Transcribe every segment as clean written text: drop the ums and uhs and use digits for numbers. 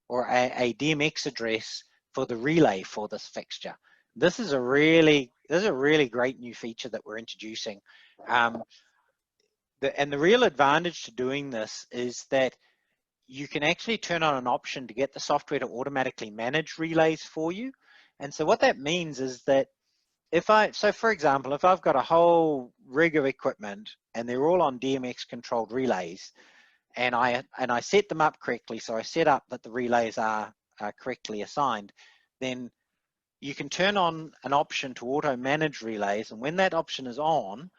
or a DMX address for the relay for this fixture. This is a really great new feature that we're introducing. And the real advantage to doing this is that you can actually turn on an option to get the software to automatically manage relays for you. And so what that means is that so for example, if I've got a whole rig of equipment and they're all on DMX controlled relays, and I set them up correctly, so I set up that the relays are correctly assigned, then you can turn on an option to auto manage relays, and when that option is on,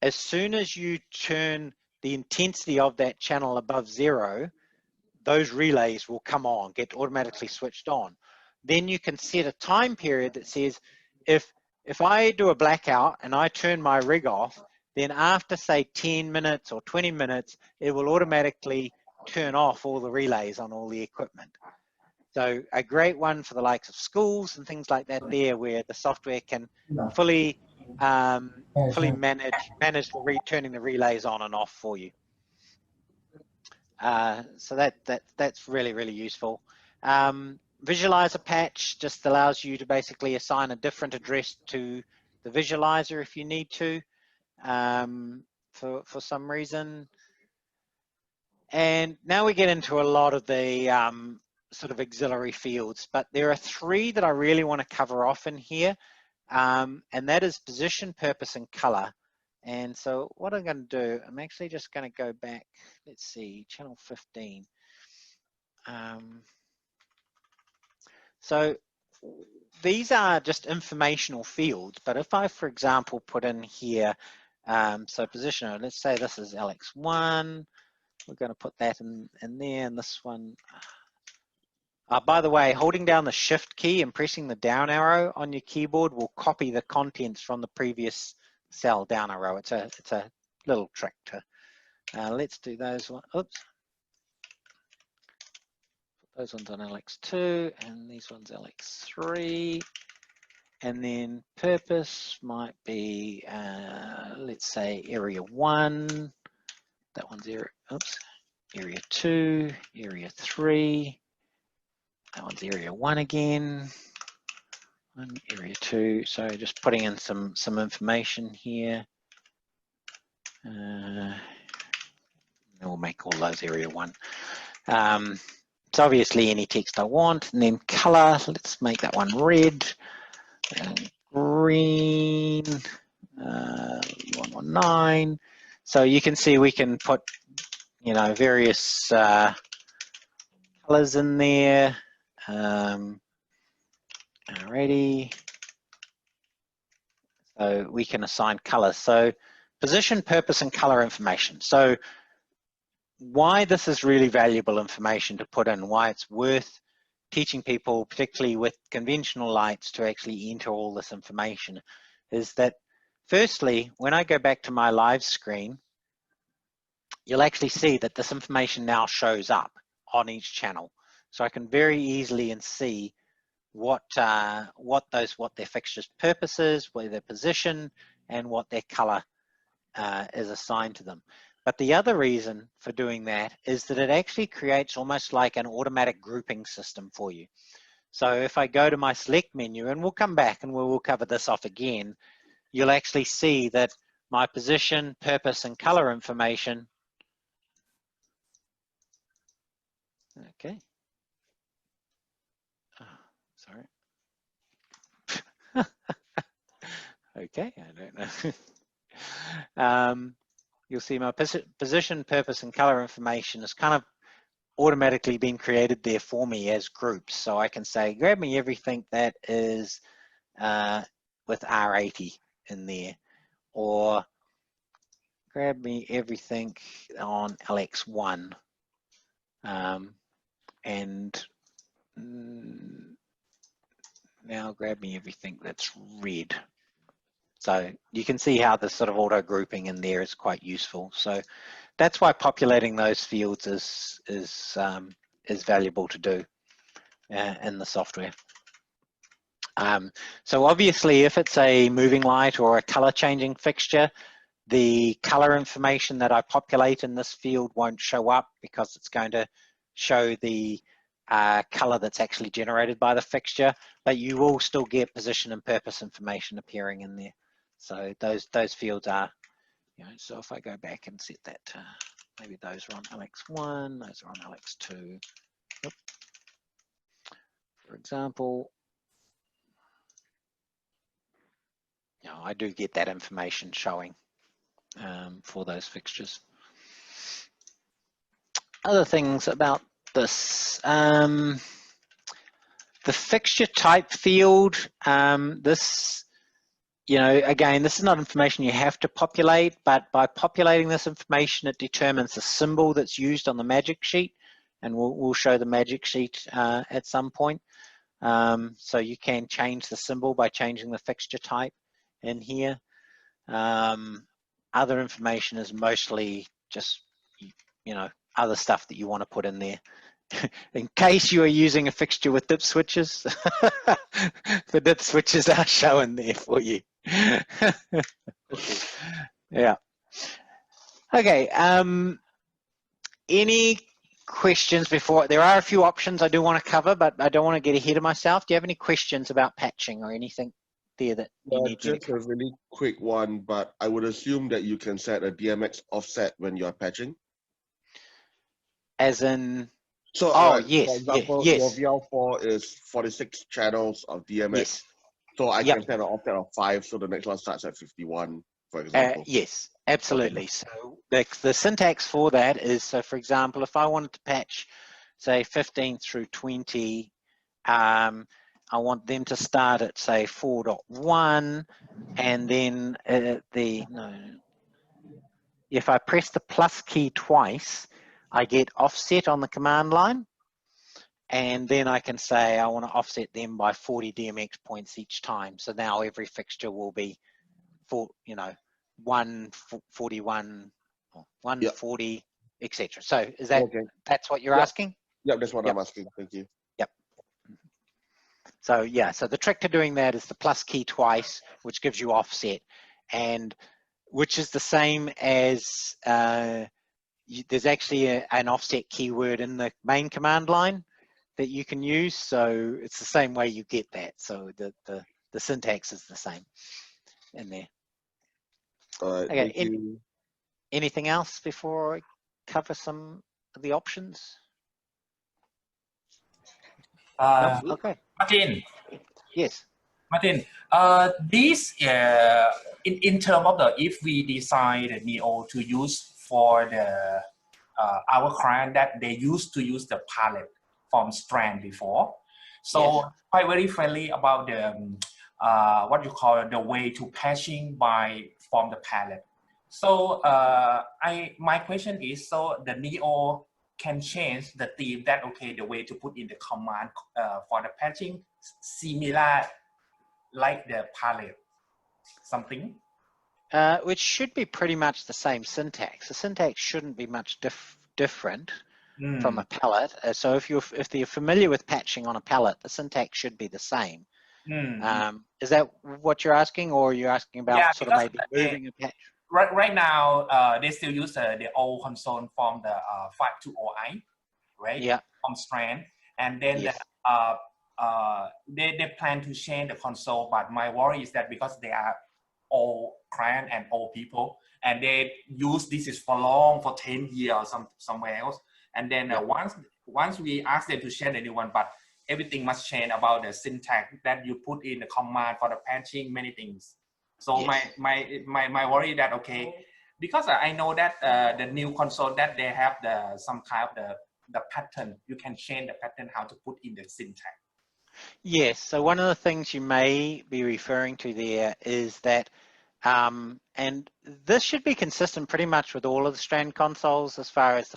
as soon as you turn the intensity of that channel above 0, those relays will come on, get automatically switched on. Then you can set a time period that says, if I do a blackout and I turn my rig off, then after say 10 minutes or 20 minutes, it will automatically turn off all the relays on all the equipment. So a great one for the likes of schools and things like that there, where the software can fully manage turning the relays on and off for you. So that's really useful. Visualizer patch just allows you to basically assign a different address to the visualizer if you need to, for some reason. And now we get into a lot of the sort of auxiliary fields, but there are 3 that I really want to cover off in here, and that is position, purpose, and color. And so what I'm going to do, I'm actually just going to go back, let's see, channel 15. So these are just informational fields, but if I, for example, put in here, so position, let's say this is LX1, we're going to put that in there, and this one, by the way, holding down the shift key and pressing the down arrow on your keyboard will copy the contents from the previous cell down arrow. It's a little trick to, let's do those one, oops. Those ones on LX2 and these ones LX3. And then purpose might be, let's say area 1. That one's area 2, area 3. That one's area 1 again. Area 2. So just putting in some information here. We'll make all those area 1. So obviously any text I want, and then color, let's make that one red, and green, 119. So you can see we can put, you know, various colors in there. Alrighty. So we can assign colors. So position, purpose, and color information. So why this is really valuable information to put in, why it's worth teaching people, particularly with conventional lights, to actually enter all this information, is that firstly, when I go back to my live screen, you'll actually see that this information now shows up on each channel. So I can very easily see what their fixture's purpose is, where their position, and what their color is assigned to them. But the other reason for doing that is that it actually creates almost like an automatic grouping system for you. So if I go to my select menu, and we'll come back and we'll cover this off again, you'll actually see that my position, purpose, and color information. Okay. Oh, sorry. Okay, I don't know. You'll see my position, purpose, and color information is kind of automatically been created there for me as groups. So I can say, grab me everything that is with R80 in there, or grab me everything on LX1, and now grab me everything that's red. So you can see how the sort of auto grouping in there is quite useful. So that's why populating those fields is valuable to do in the software. So obviously, if it's a moving light or a color changing fixture, the color information that I populate in this field won't show up, because it's going to show the color that's actually generated by the fixture, but you will still get position and purpose information appearing in there. So those fields are, you know, so if I go back and set that to, maybe those are on LX1, those are on LX2. Oop. For example, you know, I do get that information showing for those fixtures. Other things about this, the fixture type field, this, you know, again, this is not information you have to populate, but by populating this information, it determines the symbol that's used on the magic sheet, and we'll show the magic sheet at some point. So you can change the symbol by changing the fixture type in here. Other information is mostly just, you know, other stuff that you want to put in there. In case you are using a fixture with dip switches, the dip switches are shown there for you. Yeah. Okay. Any questions before? There are a few options I do want to cover, but I don't want to get ahead of myself. Do you have any questions about patching or anything there that you need me to cover? Just a really quick one, but I would assume that you can set a DMX offset when you're patching. As in, so yes, for example, yes, your VL4 is 46 channels of DMX. yes. So I can set an offset of 5, so the next one starts at 51, for example. Yes, absolutely. Okay. So the syntax for that is, so for example, if I wanted to patch, say 15 through 20, I want them to start at say 4.1, and then if I press the plus key twice, I get offset on the command line, and then I can say I want to offset them by 40 DMX points each time. So now every fixture will be, 141, 140, etc. So is that, Okay. that's what you're asking? Yep, that's what Yep. I'm asking. Thank you. Yep. So yeah, so the trick to doing that is the plus key twice, which gives you offset, and which is the same as, there's actually an offset keyword in the main command line that you can use. So it's the same way you get that. So the syntax is the same in there. All right, Okay. thank you. Anything else before I cover some of the options? No? Okay. Martin. Yes. Martin, this in terms of the, if we design the Neo to use for the our client that they used to use the palette from Strand before, so yes. quite very friendly about the what you call the way to patching from the palette. So my question is, so the Neo can change the theme that, okay, the way to put in the command for the patching similar like the palette something? Which should be pretty much the same syntax. The syntax shouldn't be much different from a palette. So if you're familiar with patching on a palette, the syntax should be the same. Is that what you're asking, or you're asking about sort of maybe moving a patch? Right now, they still use the old console from the 5.2.0i, right? Yeah. From Strand, and then yes. they plan to change the console, but my worry is that because they are old client and old people, and they use this is for 10 years or somewhere else, and then once we ask them to change a new one, but everything must change about the syntax that you put in the command for the patching, many things. So my worry that, okay, because I know that the new console that they have some kind of the pattern, you can change the pattern how to put in the syntax. Yes, so one of the things you may be referring to there is that, and this should be consistent pretty much with all of the Strand consoles as far as the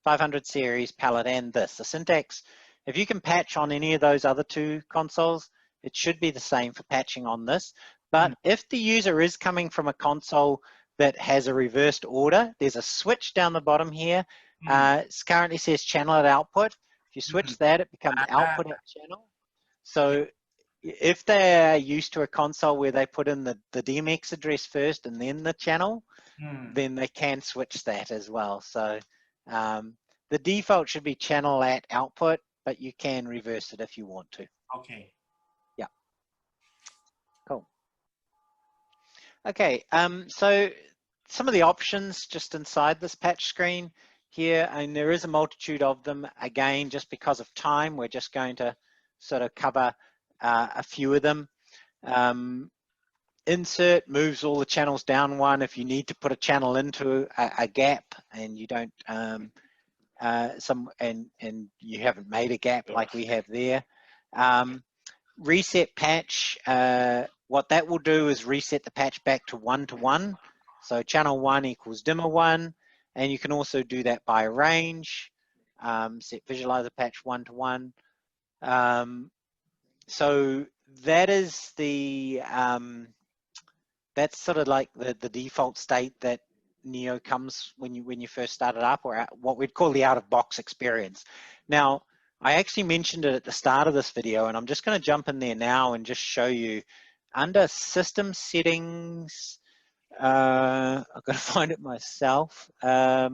500 series palette and this. The syntax, if you can patch on any of those other two consoles, it should be the same for patching on this. But if the user is coming from a console that has a reversed order, there's a switch down the bottom here. It currently says channel at output. If you switch that, it becomes output at channel. So if they're used to a console where they put in the DMX address first and then the channel, then they can switch that as well. So the default should be channel at output, but you can reverse it if you want to. Okay. Yeah. Cool. Okay, so some of the options just inside this patch screen here, and there is a multitude of them. Again, just because of time, we're just going to sort of cover a few of them. Insert moves all the channels down one if you need to put a channel into a gap and you don't and you haven't made a gap like we have there. Reset patch, what that will do is reset the patch back to 1-to-1. So channel 1 equals dimmer 1, and you can also do that by range. Set visualizer patch 1-to-1. So that is the that's sort of like the default state that Neo comes when you first start it up, or what we'd call the out-of-box experience. Now, I actually mentioned it at the start of this video, and I'm just going to jump in there now and just show you under system settings. I've got to find it myself. There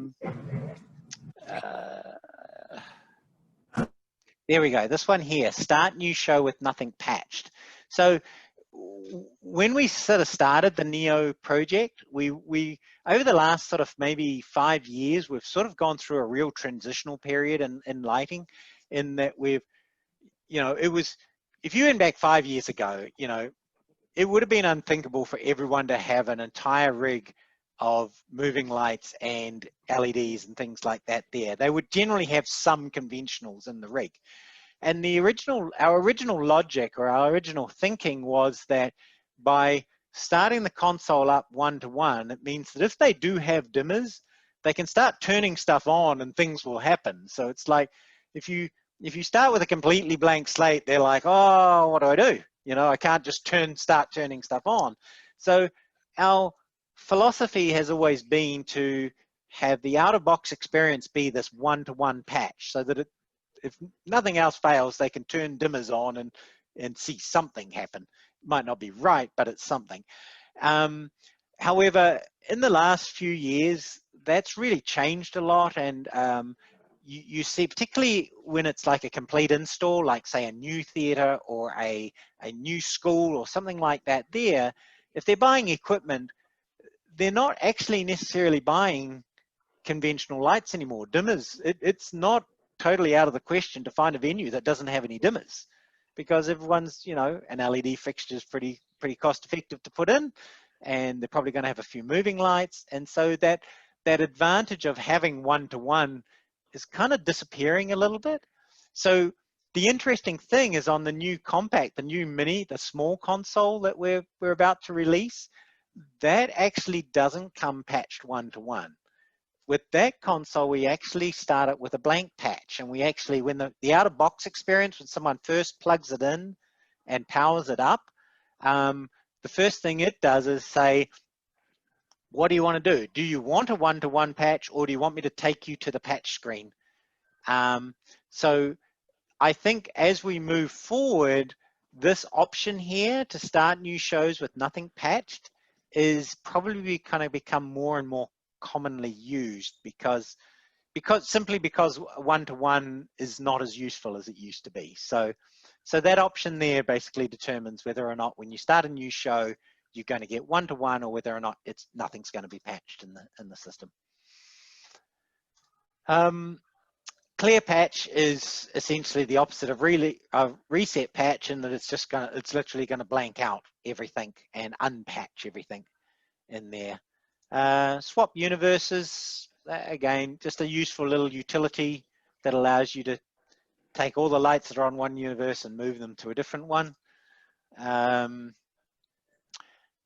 we go. This one here, start new show with nothing patched. So when we sort of started the Neo project, we over the last sort of maybe 5 years, we've sort of gone through a real transitional period in lighting, in that we've, it was, if you went back 5 years ago, it would have been unthinkable for everyone to have an entire rig of moving lights and LEDs and things like that there. They would generally have some conventionals in the rig. And our original logic, or our original thinking, was that by starting the console up 1-to-1, it means that if they do have dimmers, they can start turning stuff on and things will happen. So it's like, if you start with a completely blank slate, they're like, oh, what do I do? I can't just start turning stuff on. So our philosophy has always been to have the out-of-box experience be this 1-to-1 patch, so that if nothing else fails, they can turn dimmers on and see something happen. It might not be right, but it's something. However, in the last few years, that's really changed a lot, and you see, particularly when it's like a complete install, like say a new theater or a new school or something like that there, if they're buying equipment, they're not actually necessarily buying conventional lights anymore. Dimmers, it's not totally out of the question to find a venue that doesn't have any dimmers, because everyone's, an LED fixture is pretty cost effective to put in, and they're probably going to have a few moving lights. And so that advantage of having 1-to-1 is kind of disappearing a little bit. So the interesting thing is, on the new compact, the new mini, the small console that we're about to release, that actually doesn't come patched 1-to-1. With that console, we actually start it with a blank patch, and we actually, when the out-of-box experience, when someone first plugs it in and powers it up, the first thing it does is say, what do you want to do? Do you want a 1-to-1 patch, or do you want me to take you to the patch screen? So I think as we move forward, this option here to start new shows with nothing patched is probably kind of become more and more commonly used, because simply because 1-to-1 is not as useful as it used to be. So that option there basically determines whether or not, when you start a new show, you're going to get 1-to-1, or whether or not nothing's going to be patched in the system. Clear patch is essentially the opposite of reset patch, in that it's literally going to blank out everything and unpatch everything in there. Swap universes, again, just a useful little utility that allows you to take all the lights that are on one universe and move them to a different one.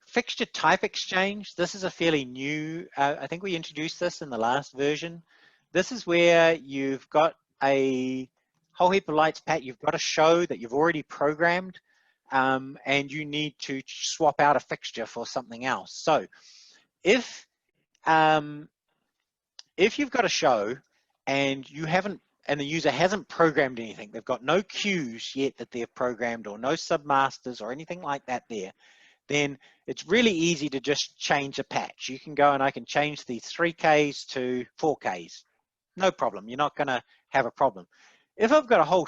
Fixture type exchange, this is a fairly new, I think we introduced this in the last version. This is where you've got a whole heap of lights, Pat, you've got a show that you've already programmed, and you need to swap out a fixture for something else. So if you've got a show and the user hasn't programmed anything, they've got no cues yet that they've programmed, or no submasters or anything like that there, then it's really easy to just change a patch. You can go and I can change these 3Ks to 4Ks. No problem. You're not going to have a problem. If I've got a whole